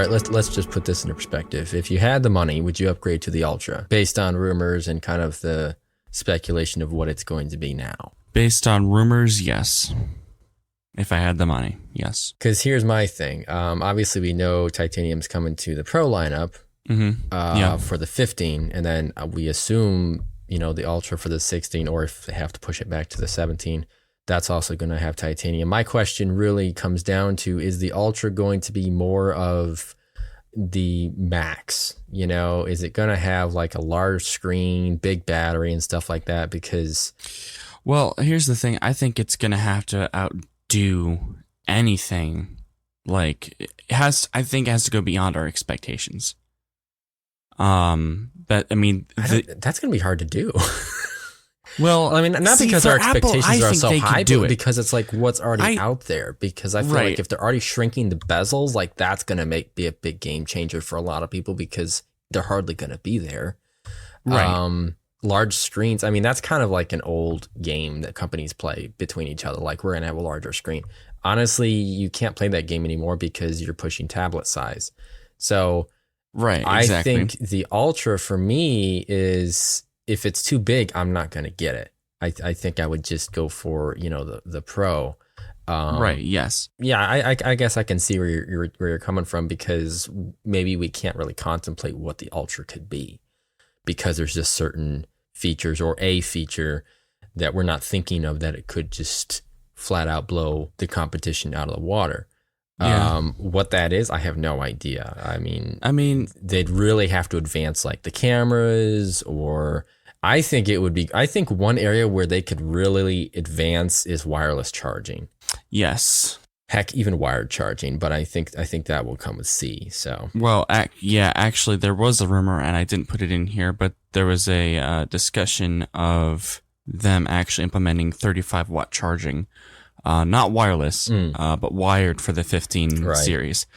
right, let's just put this into perspective. If you had the money, would you upgrade to the Ultra based on rumors and kind of the speculation of what it's going to be now? Based on rumors, yes. If I had the money, yes. Because here's my thing. Obviously, we know titanium's coming to the Pro lineup for the 15, and then we assume, the Ultra for the 16, or if they have to push it back to the 17, that's also going to have titanium. My question really comes down to, is the Ultra going to be more of the max? Is it going to have like a large screen, big battery and stuff like that? Because... Well, here's the thing. I think it's going to have to outdo anything. Like, I think it has to go beyond our expectations. But I mean, that's going to be hard to do. Well, I mean, not because our expectations Apple, are so high, but because it's like what's already out there. Because I feel like if they're already shrinking the bezels, like that's going to be a big game changer for a lot of people because they're hardly going to be there. Right. Large screens. I mean, that's kind of like an old game that companies play between each other. Like, we're going to have a larger screen. Honestly, you can't play that game anymore because you're pushing tablet size. So I think the Ultra for me is, if it's too big, I'm not going to get it. I think I would just go for, the Pro. Right. Yes. Yeah. I guess I can see where you're coming from, because maybe we can't really contemplate what the Ultra could be, because there's just certain features or a feature that we're not thinking of that it could just flat out blow the competition out of the water. Yeah. What that is, I have no idea. I mean, they'd really have to advance like the cameras, or I think one area where they could really advance is wireless charging. Yes. Heck, even wired charging, but I think that will come with C. So, well, actually, there was a rumor, and I didn't put it in here, but there was a discussion of them actually implementing 35-watt charging, not wireless, but wired for the 15 series,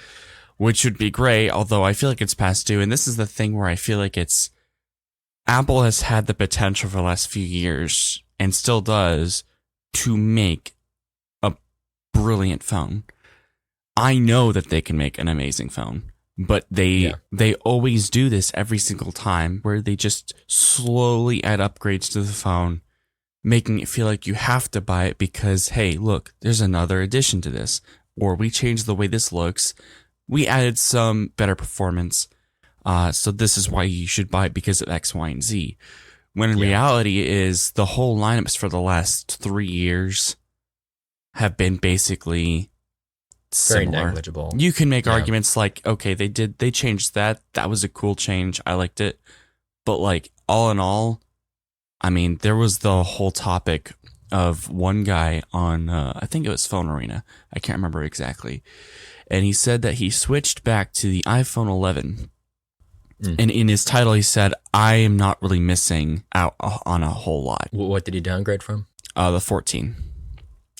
which would be great. Although I feel like it's past due, and this is the thing where I feel like Apple has had the potential for the last few years, and still does, to make brilliant phone. I know that they can make an amazing phone, but they always do this every single time, where they just slowly add upgrades to the phone, making it feel like you have to buy it because, hey, look, there's another addition to this, or we changed the way this looks, we added some better performance, so this is why you should buy it because of X, Y, and Z. When in reality is the whole lineups for the last 3 years have been basically similar. Very negligible. You can make arguments like, okay, they changed that. That was a cool change. I liked it. But like, all in all, I mean, there was the whole topic of one guy on, I think it was Phone Arena. I can't remember exactly. And he said that he switched back to the iPhone 11. And in his title, he said, I am not really missing out on a whole lot. What did he downgrade from? The 14.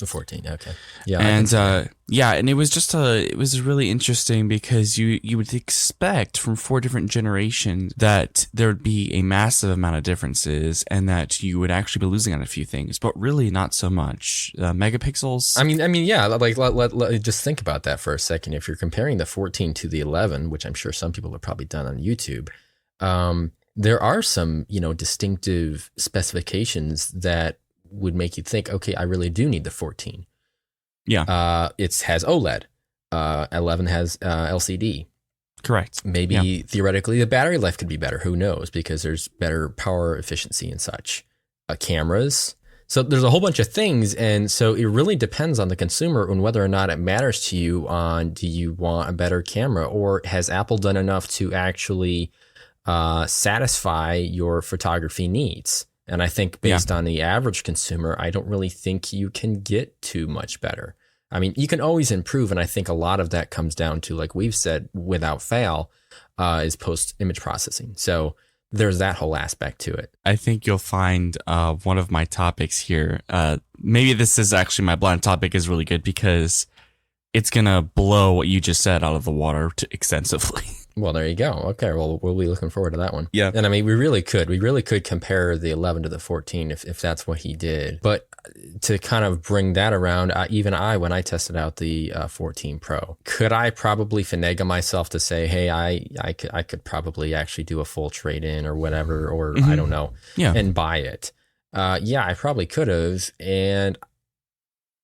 The 14, okay. Yeah. And and it was really interesting because you would expect from 4 different generations that there would be a massive amount of differences and that you would actually be losing on a few things, but really not so much. Megapixels. I mean, yeah, like let just think about that for a second. If you're comparing the 14 to the 11, which I'm sure some people have probably done on YouTube, there are some, distinctive specifications that would make you think, okay, I really do need the 14. Yeah. It has OLED. 11 has LCD. Correct. Maybe theoretically the battery life could be better. Who knows? Because there's better power efficiency and such. Cameras. So there's a whole bunch of things. And so it really depends on the consumer and whether or not it matters to you on, do you want a better camera, or has Apple done enough to actually satisfy your photography needs? And I think based on the average consumer, I don't really think you can get too much better. I mean, you can always improve. And I think a lot of that comes down to, like we've said, without fail, is post-image processing. So there's that whole aspect to it. I think you'll find one of my topics here. Maybe this is actually my blind topic is really good because it's going to blow what you just said out of the water extensively. Well, there you go. Okay, well, we'll be looking forward to that one. Yeah. And I mean, we really could compare the 11 to the 14 if that's what he did. But to kind of bring that around, when I tested out the 14 Pro, could I probably finagle myself to say, hey, I could probably actually do a full trade-in or whatever, or I don't know, and buy it? Yeah, I probably could have. And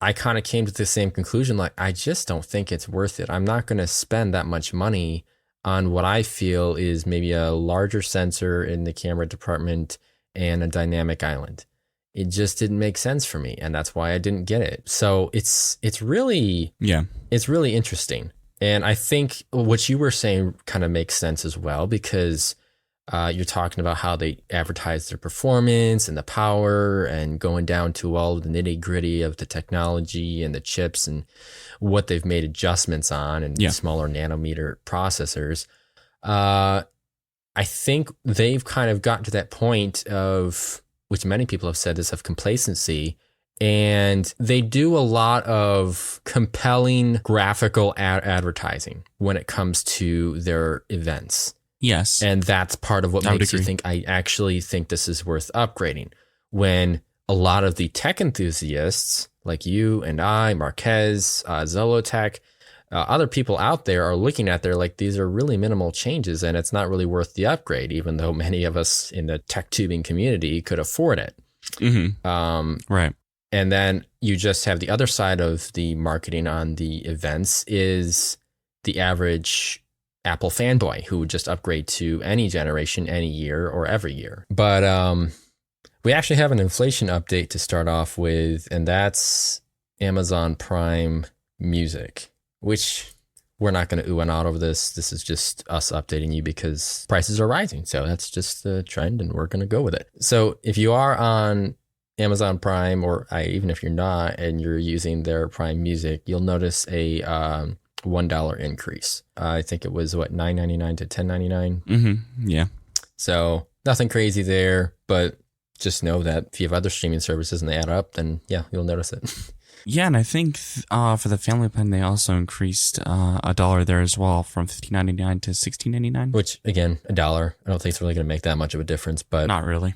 I kind of came to the same conclusion. Like, I just don't think it's worth it. I'm not going to spend that much money on what I feel is maybe a larger sensor in the camera department and a dynamic island. It just didn't make sense for me, and that's why I didn't get it. So it's really interesting. And I think what you were saying kind of makes sense as well, because you're talking about how they advertise their performance and the power and going down to all the nitty gritty of the technology and the chips and what they've made adjustments on and smaller nanometer processors. I think they've kind of gotten to that point of, which many people have said this, of complacency. And they do a lot of compelling graphical advertising when it comes to their events. Yes. And that's part of what makes you think, I actually think this is worth upgrading. When a lot of the tech enthusiasts like you and I, Marquez, Zolotech, other people out there are looking at, they're like, these are really minimal changes and it's not really worth the upgrade, even though many of us in the tech tubing community could afford it. Right. And then you just have the other side of the marketing on the events is the average Apple fanboy who would just upgrade to any generation, any year, or every year. But we actually have an inflation update to start off with, and that's Amazon Prime Music, which we're not going to ooh and out over this. This is just us updating you because prices are rising. So that's just the trend, and we're going to go with it. So if you are on Amazon Prime, or even if you're not and you're using their Prime Music, you'll notice a $1 increase. I think it was $9.99 to $10.99. Yeah. So nothing crazy there, but just know that if you have other streaming services and they add up, then you'll notice it. Yeah, and I think for the family plan, they also increased $1 there as well, from $15.99 to $16.99. Which, again, $1. I don't think it's really going to make that much of a difference, but not really.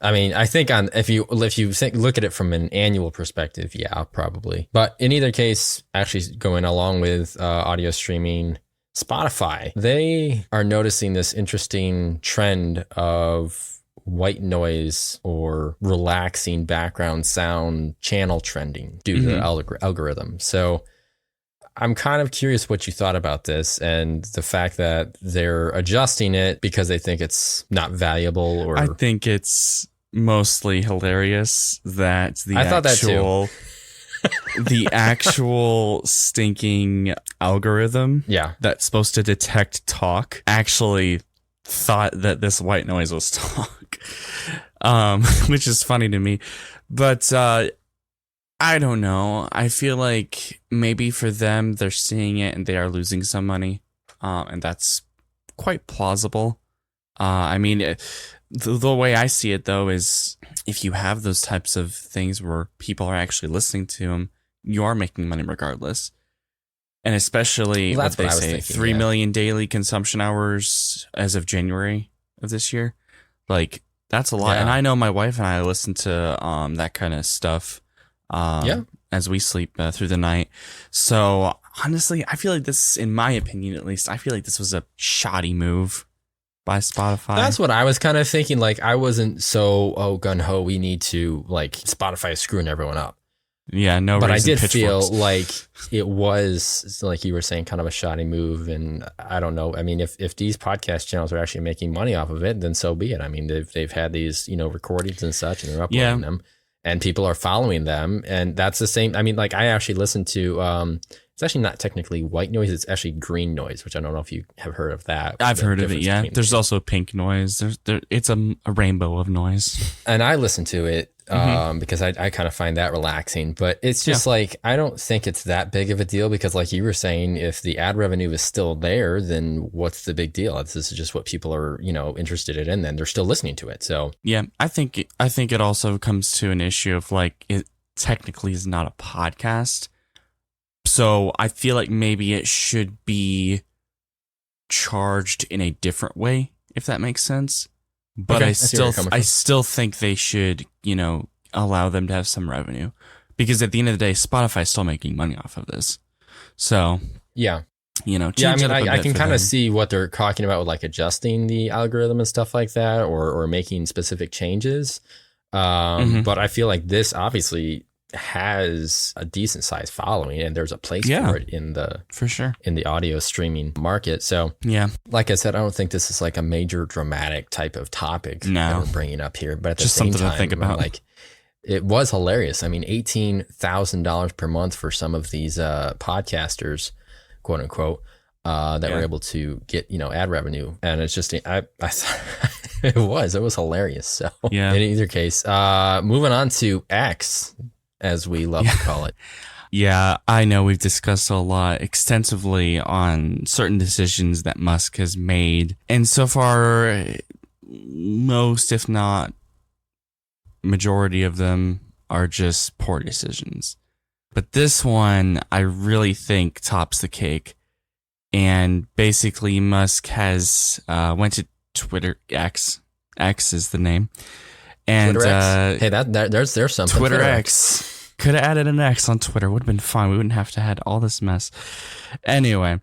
I mean, I think if you look at it from an annual perspective, yeah, probably. But in either case, actually going along with audio streaming, Spotify, they are noticing this interesting trend of white noise or relaxing background sound channel trending due to the algorithm. So I'm kind of curious what you thought about this and the fact that they're adjusting it because they think it's not valuable. Or I think it's mostly hilarious that the actual stinking algorithm that's supposed to detect talk actually thought that this white noise was talk, which is funny to me. But I don't know. I feel like maybe for them, they're seeing it and they are losing some money, and that's quite plausible. I mean, the way I see it, though, is if you have those types of things where people are actually listening to them, you are making money regardless. And especially what they say, 3 million daily consumption hours as of January of this year. Like, that's a lot. And I know my wife and I listen to that kind of stuff as we sleep through the night. So honestly, I feel like this, in my opinion at least, I feel like this was a shoddy move by Spotify. That's what I was kind of thinking. Like, I wasn't so gun-ho, we need to, like, Spotify is screwing everyone up. Yeah, no. But I did feel like it was, like you were saying, kind of a shoddy move. And I don't know. I mean, if these podcast channels are actually making money off of it, then so be it. I mean, they've had these, recordings and such, and they're uploading them, and people are following them. And that's the same. I mean, like, I actually listened to, it's actually not technically white noise. It's actually green noise, which I don't know if you have heard of that. I've heard of it. Yeah. There's also pink noise. It's a rainbow of noise. And I listen to it because I kind of find that relaxing. But it's just like, I don't think it's that big of a deal because, like you were saying, if the ad revenue is still there, then what's the big deal? This is just what people are, interested in. Then they're still listening to it. So yeah, I think it also comes to an issue of, like, it technically is not a podcast. So I feel like maybe it should be charged in a different way, if that makes sense. But Okay, I I see where you're coming from. still think they should, allow them to have some revenue, because at the end of the day, Spotify's still making money off of this. So Yeah. change Yeah, I it mean, up a I bit can for kind them. of see what they're talking about with like adjusting the algorithm and stuff like that, or making specific changes. Mhm. But I feel like this obviously has a decent sized following, and there's a place Yeah. for it in the For sure. audio streaming market. So, Yeah. like I said, I don't think this is like a major dramatic type of topic No. that we're bringing up here. But at the Just same something to time, think about. like, it was hilarious. I mean, $18,000 per month for some of these podcasters, quote unquote, that were able to get ad revenue, and it's just I thought it was hilarious. So Yeah. in either case, moving on to X, as we love to call it. Yeah, I know we've discussed a lot extensively on certain decisions that Musk has made. And so far, most, if not majority of them, are just poor decisions. But this one, I really think tops the cake. And basically, Musk has went to Twitter X. X is the name. And Twitter X. Hey, there's something. Twitter X. Could have added an X on Twitter. Would have been fine. We wouldn't have to had all this mess. Anyway,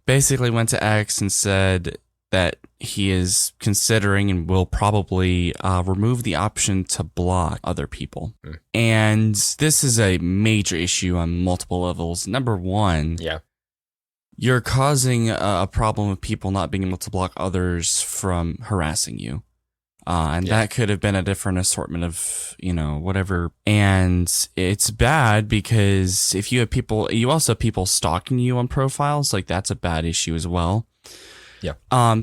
basically went to X and said that he is considering and will probably remove the option to block other people. And this is a major issue on multiple levels. Number one, you're causing a problem of people not being able to block others from harassing you. And that could have been a different assortment of, whatever. And it's bad because if you have people, you also have people stalking you on profiles, like that's a bad issue as well. Yeah.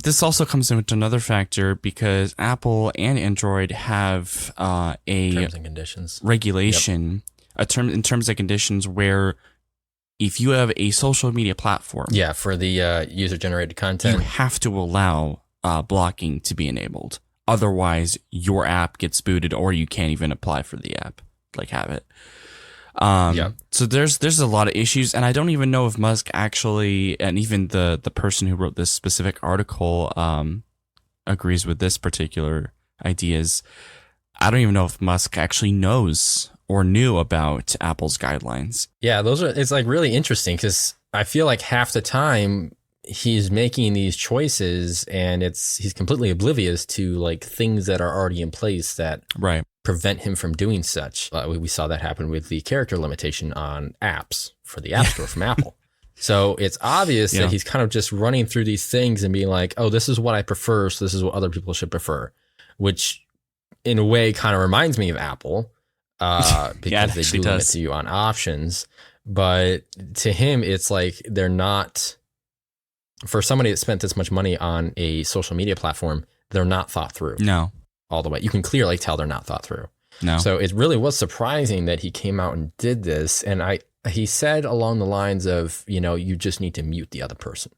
This also comes into another factor because Apple and Android have a terms and conditions regulation, in terms and conditions where if you have a social media platform, for the user generated content, you have to allow blocking to be enabled. Otherwise, your app gets booted, or you can't even apply for the app, have it. So there's a lot of issues, and I don't even know if Musk actually, and even the person who wrote this specific article, agrees with this particular ideas. I don't even know if Musk actually knows or knew about Apple's guidelines. Yeah, it's like really interesting because I feel like half the time he's making these choices and he's completely oblivious to like things that are already in place that prevent him from doing such. We saw that happen with the character limitation on apps for the App Store from Apple. So it's obvious that he's kind of just running through these things and being like, oh, this is what I prefer, so this is what other people should prefer, which in a way kind of reminds me of Apple because they do limit you on options. But to him, it's like they're not... For somebody that spent this much money on a social media platform, they're not thought through. No. All the way. You can clearly tell they're not thought through. No. So it really was surprising that he came out and did this. And he said along the lines of, you just need to mute the other person.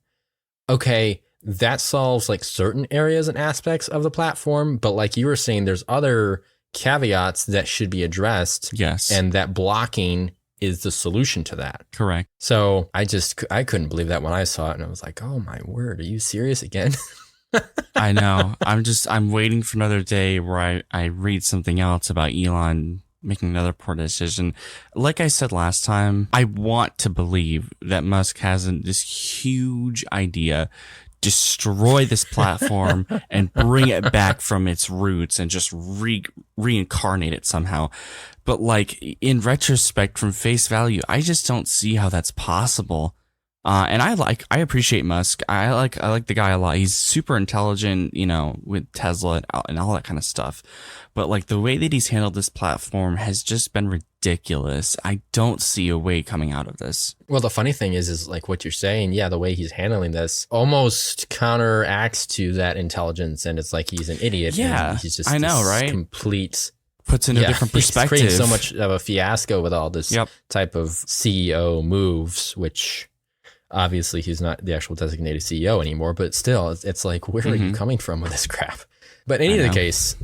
Okay, that solves like certain areas and aspects of the platform. But like you were saying, there's other caveats that should be addressed. Yes. And that blocking is the solution to that. Correct. So I couldn't believe that when I saw it, and I was like, oh my word, are you serious again? I know. I'm waiting for another day where I read something else about Elon making another poor decision. Like I said last time, I want to believe that Musk has this huge idea, destroy this platform and bring it back from its roots and just reincarnate it somehow. But like in retrospect, from face value, I just don't see how that's possible. And I appreciate Musk. I like the guy a lot. He's super intelligent, with Tesla and all that kind of stuff. But like the way that he's handled this platform has just been ridiculous. I don't see a way coming out of this. Well, the funny thing is like what you're saying. Yeah, the way he's handling this almost counteracts to that intelligence, and it's like he's an idiot. Yeah, he's just I know, right? Complete. Puts in a different perspective. He's creating so much of a fiasco with all this type of CEO moves, which obviously he's not the actual designated CEO anymore, but still, it's like, where are you coming from with this crap? But in any case,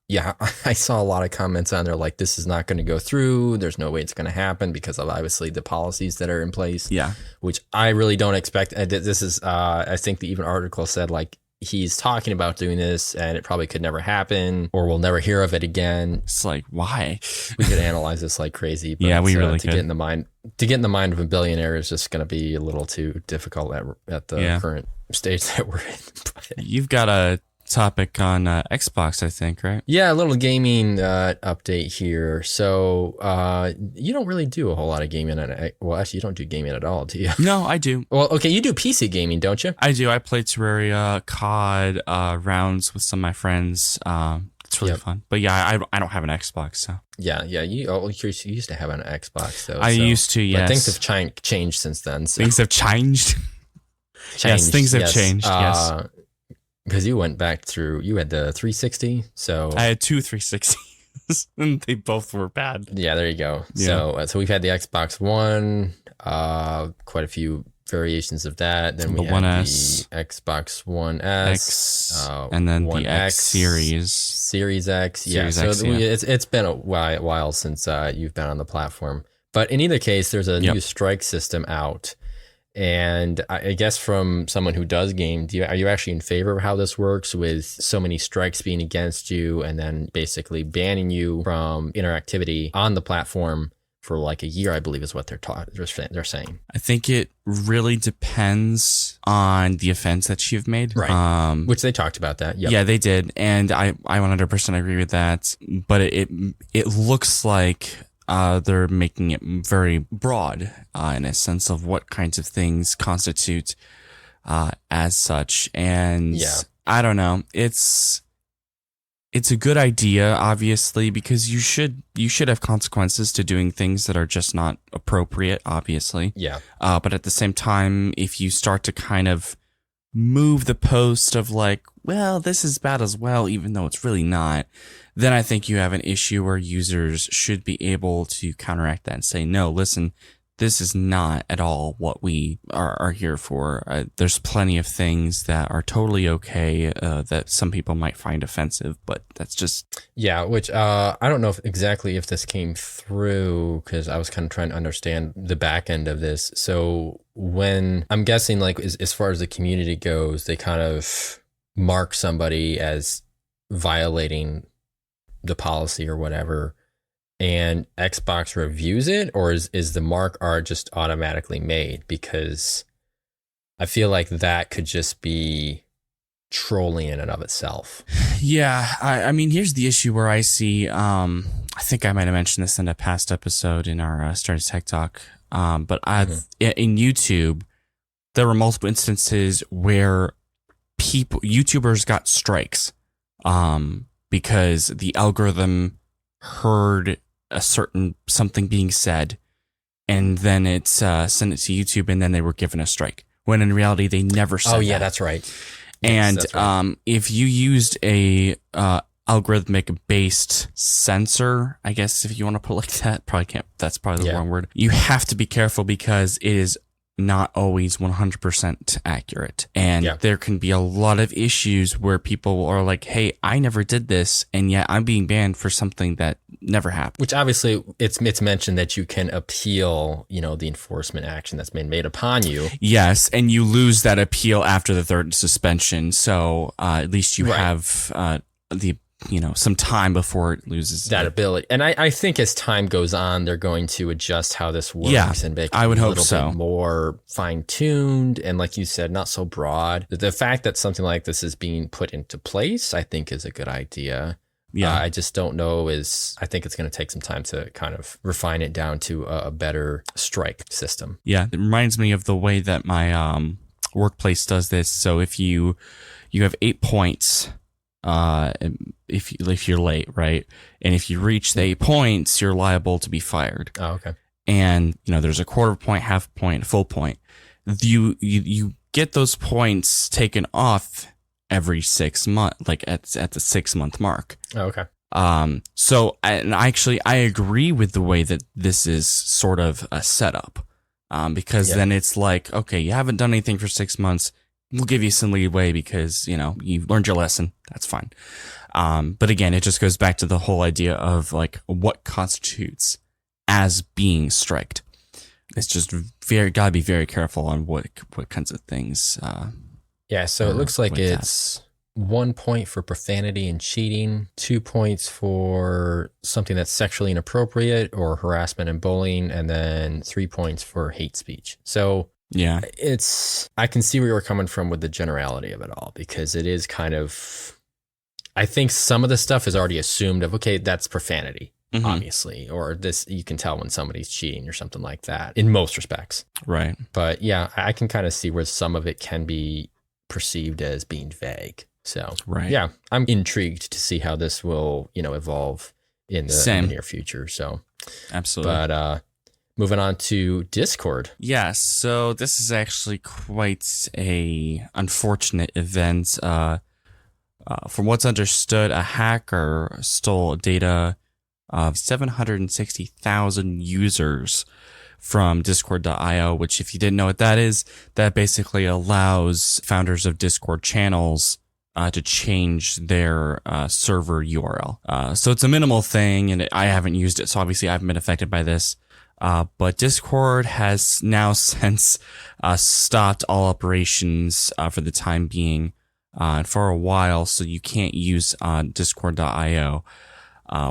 Yeah, I saw a lot of comments on there like this is not going to go through. There's no way it's going to happen because of obviously the policies that are in place. Yeah. Which I really don't expect. This is, I think the even article said like he's talking about doing this and it probably could never happen or we'll never hear of it again. It's like, why? We could analyze this like crazy. But yeah, we really to could. get in the mind of a billionaire is just going to be a little too difficult at the current stage that we're in. But, you've got a topic on Xbox, I think, right? yeah, a little gaming update here. So you don't really do a whole lot of gaming. Well, actually, you don't do gaming at all, do you? No, I do. Well, okay, you do PC gaming, don't you? I do. I play Terraria, COD, rounds with some of my friends. It's really fun. But yeah, I don't have an Xbox, so. Yeah. You used to have an Xbox, though. I used to, yes. But things have changed since then. So. Things have changed? Yes, things have changed, yes. Because you went back through, you had the 360, so I had two 360s, and they both were bad. Yeah, there you go. Yeah. So we've had the Xbox One, quite a few variations of that. Then we One had S, the Xbox One S, and then One the X Series, Series X. Yeah, Series so X, it's been a while since you've been on the platform. But in either case, there's a new strike system out. And I guess from someone who does game, are you actually in favor of how this works with so many strikes being against you and then basically banning you from interactivity on the platform for like a year, I believe is what they're saying. I think it really depends on the offense that you've made. Right. Which they talked about that. Yep. Yeah, they did. And I 100% agree with that. But it looks like they're making it very broad in a sense of what kinds of things constitute as such. And I don't know. It's a good idea, obviously, because you should have consequences to doing things that are just not appropriate, obviously. Yeah. But at the same time, if you start to kind of move the post of like, well, this is bad as well, even though it's really not, then I think you have an issue where users should be able to counteract that and say, no, listen, this is not at all what we are here for. There's plenty of things that are totally okay that some people might find offensive, but that's just... Yeah, which I don't know exactly if this came through because I was kind of trying to understand the back end of this. So when I'm guessing like as far as the community goes, they kind of mark somebody as violating the policy or whatever, and Xbox reviews it, or is the mark are just automatically made? Because I feel like that could just be trolling in and of itself. Yeah, I mean, here's the issue where I see, I think I might have mentioned this in a past episode in our Started Tech Talk, but in YouTube, there were multiple instances where YouTubers got strikes because the algorithm heard something being said, and then it sent it to YouTube, and then they were given a strike. When in reality, they never said. Oh yeah, that. that's right. And that's right. If you used a algorithmic based sensor, I guess if you want to put it like that, probably can't. That's probably the wrong word. You have to be careful because it is not always 100% accurate. And there can be a lot of issues where people are like, hey, I never did this, and yet I'm being banned for something that never happened. Which obviously it's mentioned that you can appeal, the enforcement action that's been made upon you. Yes, and you lose that appeal after the third suspension. So at least you have some time before it loses that ability. And I think as time goes on, they're going to adjust how this works and make it I would a hope little so. bit more fine-tuned. And like you said, not so broad. The fact that something like this is being put into place, I think is a good idea. Yeah. I just don't know I think it's going to take some time to kind of refine it down to a better strike system. Yeah. It reminds me of the way that my workplace does this. So if you have 8 points, if you're late, right? And if you reach the 8 points, you're liable to be fired. Oh, okay. And there's a quarter point, half point, full point. You get those points taken off every 6 months, like at the 6 month mark. Oh, okay. So I agree with the way that this is sort of a setup. Because then it's like, okay, you haven't done anything for 6 months. We'll give you some leeway because, you learned your lesson. That's fine. But again, it just goes back to the whole idea of like what constitutes as being striked. It's just gotta be very careful on what kinds of things. Yeah, so it looks like it's 1 point for profanity and cheating, 2 points for something that's sexually inappropriate or harassment and bullying, and then 3 points for hate speech. So yeah, I can see where you're coming from with the generality of it all, because it is kind of, I think some of the stuff is already assumed of, okay, that's profanity, obviously, or this, you can tell when somebody's cheating or something like that in most respects. Right. But yeah, I can kind of see where some of it can be perceived as being vague. So yeah, I'm intrigued to see how this will, evolve in the near future. So absolutely. But moving on to Discord. Yeah, so this is actually quite a unfortunate event. From what's understood, a hacker stole data of 760,000 users from Discord.io, which, if you didn't know what that is, that basically allows founders of Discord channels to change their server URL. So it's a minimal thing, and I haven't used it, so obviously I haven't been affected by this. But Discord has now since stopped all operations for the time being and for a while, so you can't use Discord.io,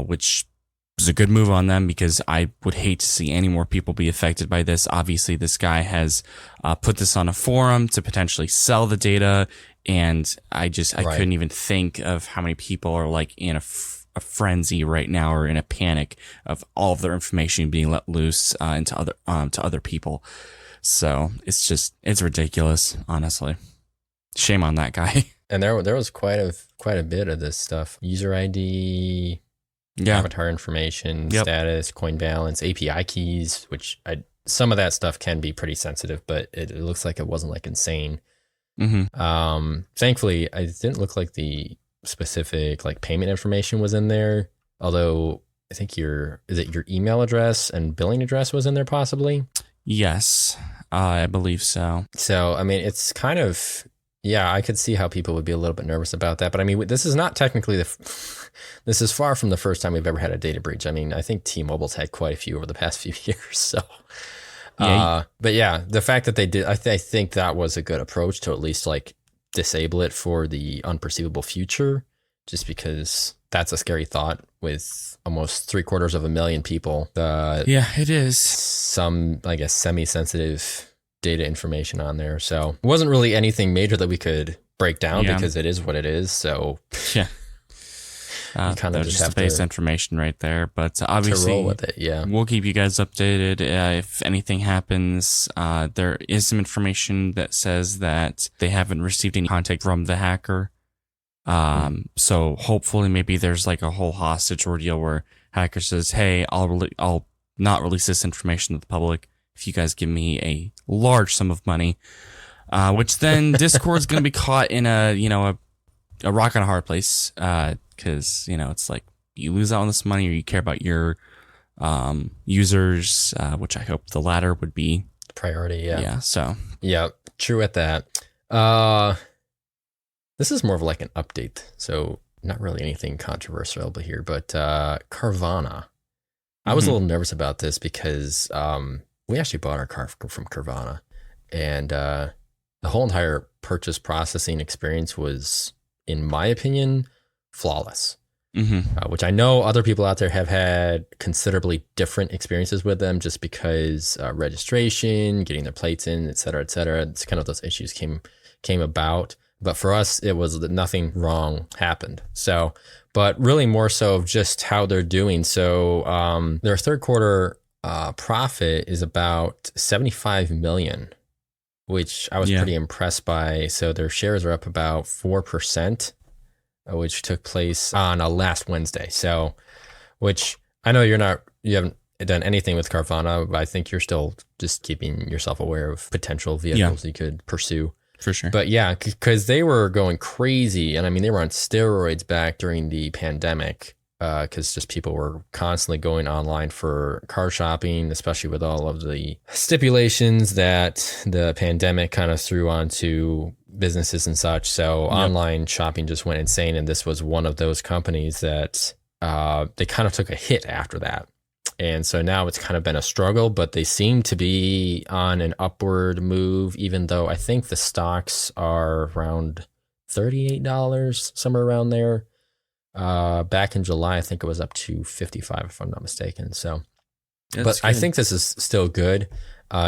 which is a good move on them, because I would hate to see any more people be affected by this. Obviously, this guy has put this on a forum to potentially sell the data, and I couldn't even think of how many people are like in a frenzy right now, or in a panic of all of their information being let loose into other people. So it's ridiculous, honestly. Shame on that guy. And there was quite a bit of this stuff: user ID, avatar information, status, coin balance, API keys, which some of that stuff can be pretty sensitive, but it looks like it wasn't like insane. Thankfully, it didn't look like the specific like payment information was in there, although I think your email address and billing address was in there possibly. Yes, I believe so. So I mean, it's kind of, yeah, I could see how people would be a little bit nervous about that, but I mean, this is not technically this is far from the first time we've ever had a data breach. I mean, I think T-Mobile's had quite a few over the past few years. So but yeah, the fact that they did, I think that was a good approach to at least like disable it for the unperceivable future, just because that's a scary thought with almost 750,000 people. Yeah, it is. Some, I guess, semi-sensitive data information on there. So it wasn't really anything major that we could break down because it is what it is. So yeah. Kind of just base information right there, but obviously roll with it, we'll keep you guys updated if anything happens. There is some information that says that they haven't received any contact from the hacker. So hopefully maybe there's like a whole hostage ordeal where hacker says, "Hey, I'll not release this information to the public if you guys give me a large sum of money," which then Discord's going to be caught in a rock and a hard place. Because, it's like you lose out on this money, or you care about your users, which I hope the latter would be priority. Yeah. Yeah. So. Yeah. True at that. This is more of like an update, so not really anything controversial here. But Carvana, I was a little nervous about this because we actually bought our car from Carvana, and the whole entire purchase processing experience was, in my opinion, flawless, which I know other people out there have had considerably different experiences with them, just because registration, getting their plates in, et cetera, et cetera. It's kind of those issues came about. But for us, it was that nothing wrong happened. So, but really more so of just how they're doing. So their third quarter profit is about 75 million, which I was pretty impressed by. So their shares are up about 4%. Which took place on last Wednesday. So, which I know you haven't done anything with Carvana, but I think you're still just keeping yourself aware of potential vehicles you could pursue. For sure. But yeah, because they were going crazy. And I mean, they were on steroids back during the pandemic. because just people were constantly going online for car shopping, especially with all of the stipulations that the pandemic kind of threw onto businesses and such. So online shopping just went insane. And this was one of those companies that they kind of took a hit after that. And so now it's kind of been a struggle, but they seem to be on an upward move, even though I think the stocks are around $38, somewhere around there. Back in July, I think it was up to 55, if I'm not mistaken. So, but I think this is still good,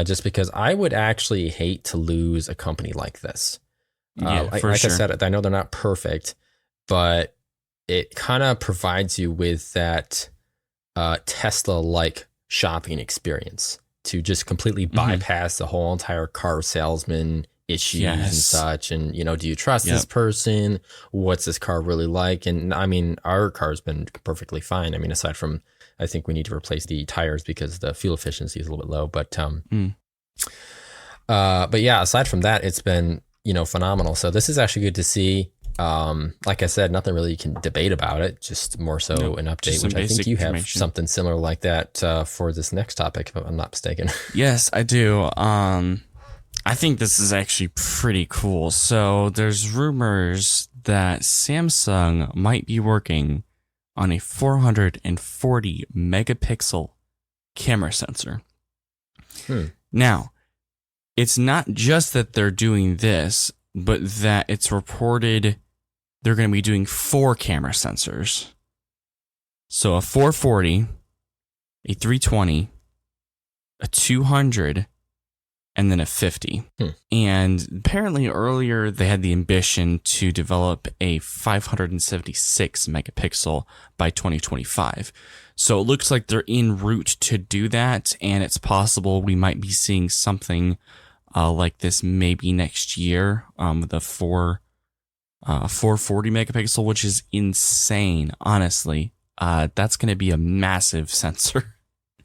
just because I would actually hate to lose a company like this. Like I said, I know they're not perfect, but it kind of provides you with that Tesla-like shopping experience to just completely bypass the whole entire car salesman issues and such. And, do you trust this person? What's this car really like? And I mean, our car's been perfectly fine. I mean, aside from, I think we need to replace the tires because the fuel efficiency is a little bit low, but yeah, aside from that, it's been, phenomenal. So this is actually good to see. Like I said, nothing really you can debate about it, just more so an update, which I think you have something similar like that for this next topic, if I'm not mistaken. Yes, I do. I think this is actually pretty cool. So there's rumors that Samsung might be working on a 440 megapixel camera sensor. Now, it's not just that they're doing this, but that it's reported they're going to be doing 4 camera sensors. So a 440, a 320, a 200, and then a 50. And apparently earlier they had the ambition to develop a 576 megapixel by 2025. So it looks like they're en route to do that, and it's possible we might be seeing something like this maybe next year with a 440 megapixel, which is insane, honestly. That's going to be a massive sensor.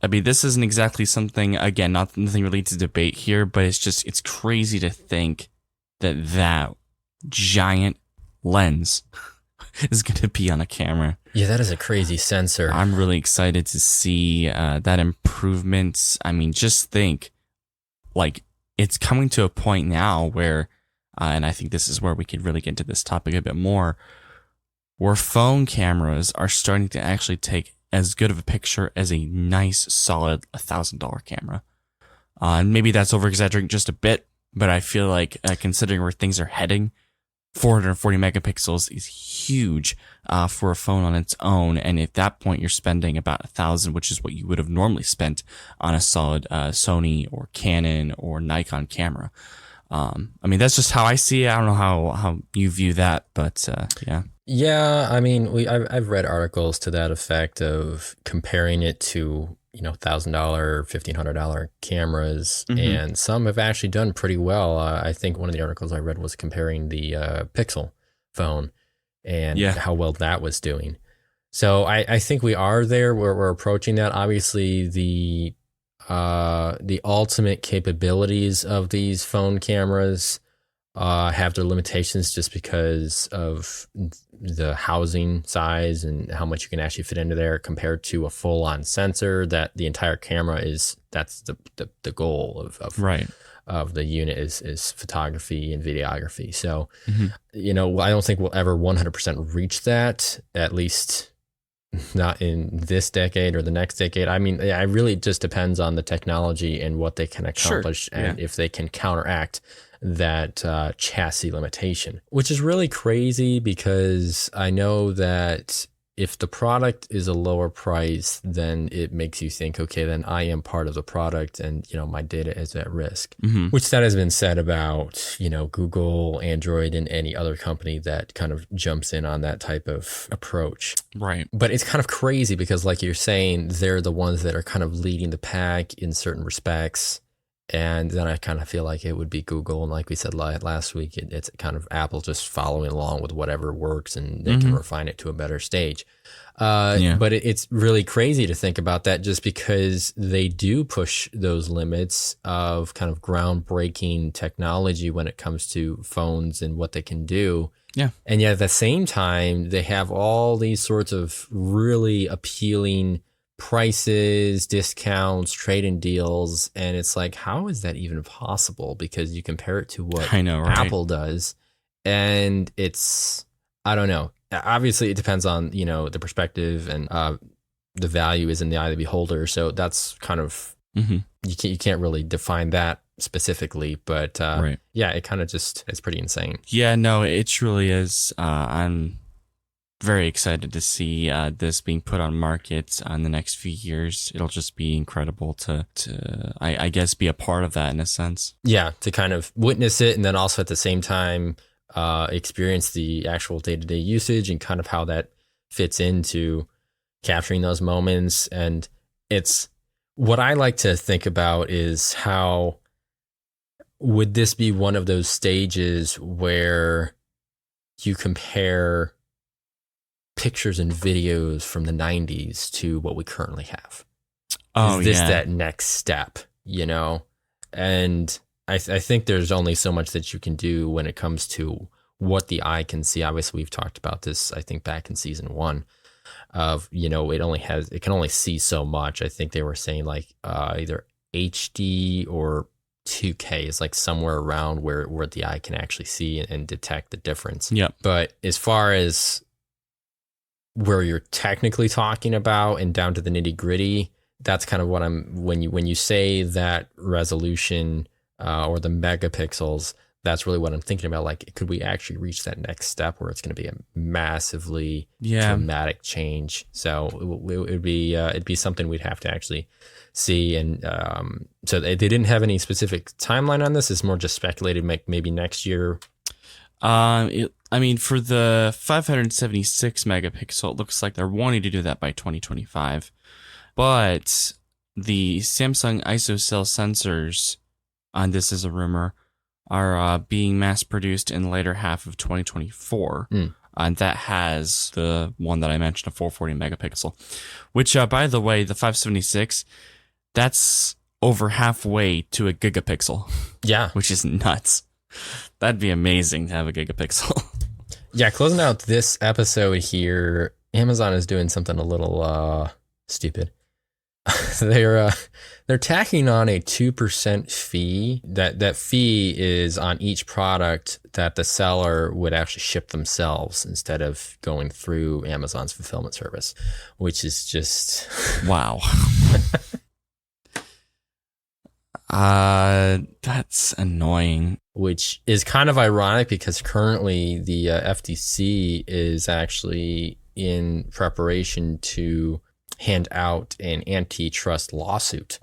I mean, this isn't exactly something, again, nothing really to debate here, but it's crazy to think that giant lens is going to be on a camera. Yeah, that is a crazy sensor. I'm really excited to see that improvement. I mean, just think, like, it's coming to a point now where, and I think this is where we could really get into this topic a bit more, where phone cameras are starting to actually take as good of a picture as a nice, solid $1,000 camera. And maybe that's over-exaggerating just a bit, but I feel like considering where things are heading, 440 megapixels is huge for a phone on its own. And at that point, you're spending about $1,000, which is what you would have normally spent on a solid Sony or Canon or Nikon camera. I mean, that's just how I see it. I don't know how you view that, but yeah. Yeah, I mean, I've read articles to that effect of comparing it to, $1,000, $1,500 cameras, and some have actually done pretty well. I think one of the articles I read was comparing the Pixel phone and how well that was doing. So I think we are there. We're approaching that. Obviously, the ultimate capabilities of these phone cameras have their limitations just because of the housing size and how much you can actually fit into there compared to a full-on sensor that the entire camera that's the goal of the unit is photography and videography. So, I don't think we'll ever 100% reach that, at least not in this decade or the next decade. I mean, it really just depends on the technology and what they can accomplish and if they can counteract that chassis limitation, which is really crazy because I know that if the product is a lower price, then it makes you think, okay, then I am part of the product and, my data is at risk, which that has been said about, Google, Android, and any other company that kind of jumps in on that type of approach. Right. But it's kind of crazy because like you're saying, they're the ones that are kind of leading the pack in certain respects. And then I kind of feel like it would be Google. And like we said last week, it's kind of Apple just following along with whatever works and they can refine it to a better stage. But it's really crazy to think about that just because they do push those limits of kind of groundbreaking technology when it comes to phones and what they can do. Yeah. And yet at the same time, they have all these sorts of really appealing prices, discounts, trade-in deals. And it's like, how is that even possible? Because you compare it to what I know, right? Apple does, and it's, I don't know. Obviously, it depends on, the perspective, and the value is in the eye of the beholder. So that's kind of, Mm-hmm. you can't really define that specifically, but Right. yeah, it kind of just, it's pretty insane. Yeah, no, it truly is. I'm very excited to see this being put on market in the next few years. It'll just be incredible to I guess, be a part of that in a sense. Yeah, to kind of witness it, and then also at the same time experience the actual day-to-day usage and kind of how that fits into capturing those moments. And it's what I like to think about is how would this be one of those stages where you compare pictures and videos from the 90s to what we currently have? Oh, is this yeah. that next step, And I think there's only so much that you can do when it comes to what the eye can see. Obviously, we've talked about this, I think, back in season 1 of, it can only see so much. I think they were saying like either HD or 2K is like somewhere around where the eye can actually see and detect the difference. Yep. But as far as where you're technically talking about and down to the nitty gritty, that's kind of what when you say that resolution or the megapixels, that's really what I'm thinking about. Like, could we actually reach that next step where it's going to be a massively dramatic change? So it'd be something we'd have to actually see. And so they didn't have any specific timeline on this. It's more just speculated, maybe next year. For the 576 megapixel, it looks like they're wanting to do that by 2025. But the Samsung ISOCELL sensors, and this is a rumor, are being mass produced in the later half of 2024. And that has the one that I mentioned, a 440 megapixel, which, by the way, the 576, that's over halfway to a gigapixel. Yeah. Which is nuts. That'd be amazing to have a gigapixel. Yeah, closing out this episode here, Amazon is doing something a little stupid. They're tacking on a 2% fee. That fee is on each product that the seller would actually ship themselves instead of going through Amazon's fulfillment service, which is just wow. That's annoying. Which is kind of ironic because currently the FTC is actually in preparation to hand out an antitrust lawsuit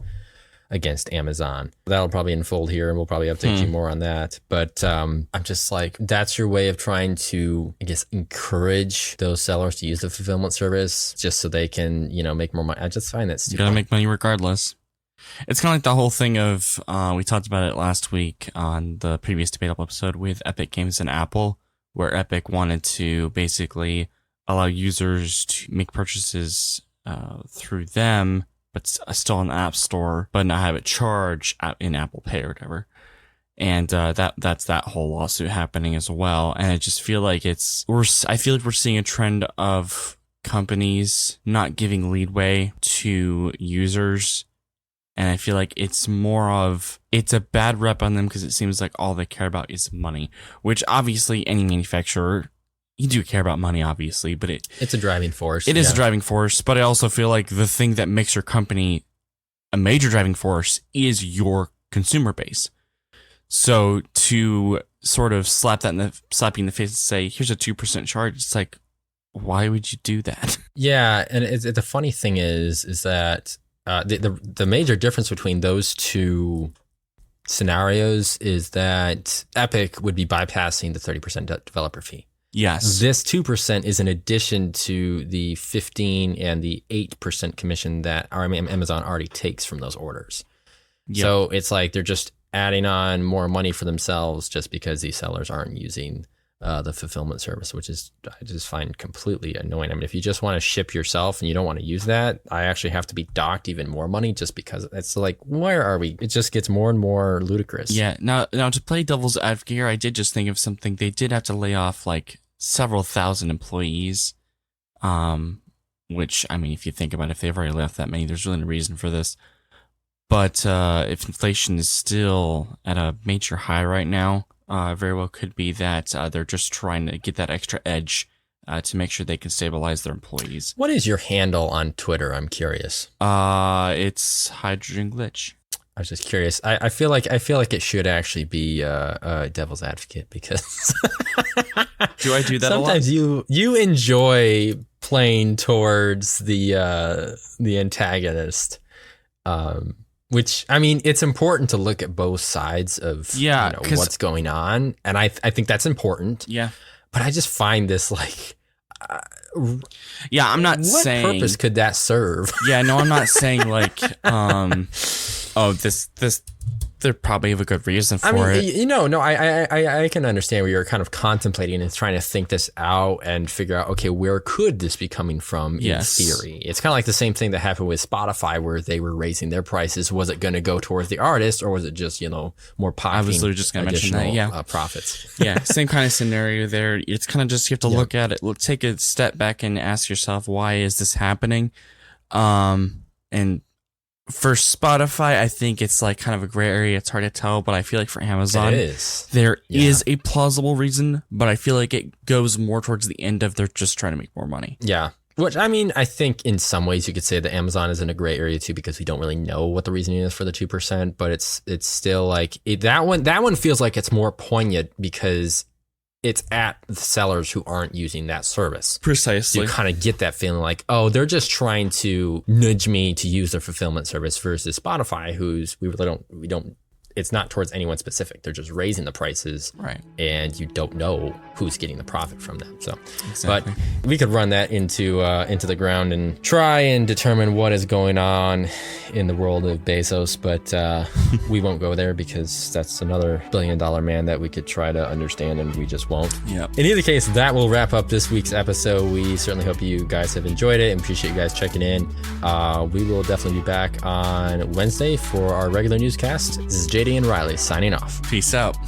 against Amazon. That'll probably unfold here, and we'll probably update you more on that. But I'm just like, that's your way of trying to, I guess, encourage those sellers to use the fulfillment service just so they can, make more money. I just find that stupid. You gotta make money regardless. It's kind of like the whole thing of, we talked about it last week on the previous debatable episode with Epic Games and Apple, where Epic wanted to basically allow users to make purchases through them, but still in the App Store, but not have it charged in Apple Pay or whatever. And that's that whole lawsuit happening as well. And I just feel like I feel like we're seeing a trend of companies not giving leadway to users. And I feel like it's a bad rep on them because it seems like all they care about is money, which obviously any manufacturer, you do care about money, obviously, but it's a driving force. It is a driving force, but I also feel like the thing that makes your company a major driving force is your consumer base. So to sort of slap you in the face and say, here's a 2% charge, it's like, why would you do that? Yeah, and the funny thing is that the major difference between those two scenarios is that Epic would be bypassing the 30% developer fee. Yes. This 2% is in addition to the 15 and the 8% commission that Amazon already takes from those orders. Yep. So it's like they're just adding on more money for themselves just because these sellers aren't using the fulfillment service, which is, I just find completely annoying. I mean, if you just want to ship yourself and you don't want to use that, I actually have to be docked even more money just because it's like, where are we? It just gets more and more ludicrous. Yeah. Now to play devil's advocate here, I did just think of something. They did have to lay off like several thousand employees. Which, I mean, if you think about it, if they've already left that many, there's really no reason for this. But if inflation is still at a major high right now, very well could be that they're just trying to get that extra edge to make sure they can stabilize their employees. What is your handle on Twitter? I'm curious. It's Hydrogen Glitch. I was just curious. I feel like it should actually be devil's advocate because do I do that sometimes a lot? you enjoy playing towards the antagonist, which, I mean, it's important to look at both sides of what's going on, and I think that's important. Yeah, but I just find this like. I'm not what saying. What purpose could that serve? Yeah, no, I'm not saying like, this. They probably have a good reason for it. I can understand where you're kind of contemplating and trying to think this out and figure out, okay, where could this be coming from in theory? It's kind of like the same thing that happened with Spotify where they were raising their prices. Was it going to go towards the artist or was it just, more popping? I was literally just going to mention that, profits. Yeah, same kind of scenario there. It's kind of just, you have to look at it, take a step back and ask yourself, why is this happening? And for Spotify, I think it's like kind of a gray area. It's hard to tell, but I feel like for Amazon, there is a plausible reason, but I feel like it goes more towards the end of they're just trying to make more money. Yeah. Which, I mean, I think in some ways you could say that Amazon is in a gray area too, because we don't really know what the reasoning is for the 2%, but it's still like that one feels like it's more poignant because it's at the sellers who aren't using that service. Precisely. You kind of get that feeling like, oh, they're just trying to nudge me to use their fulfillment service versus Spotify, we don't, it's not towards anyone specific. They're just raising the prices. Right. And you don't know who's getting the profit from them. So, exactly. But we could run that into the ground and try and determine what is going on in the world of Bezos, but we won't go there because that's another billion-dollar man that we could try to understand, and we just won't. Yep. In either case, that will wrap up this week's episode. We certainly hope you guys have enjoyed it and appreciate you guys checking in. We will definitely be back on Wednesday for our regular newscast. This is JD and Riley signing off. Peace out.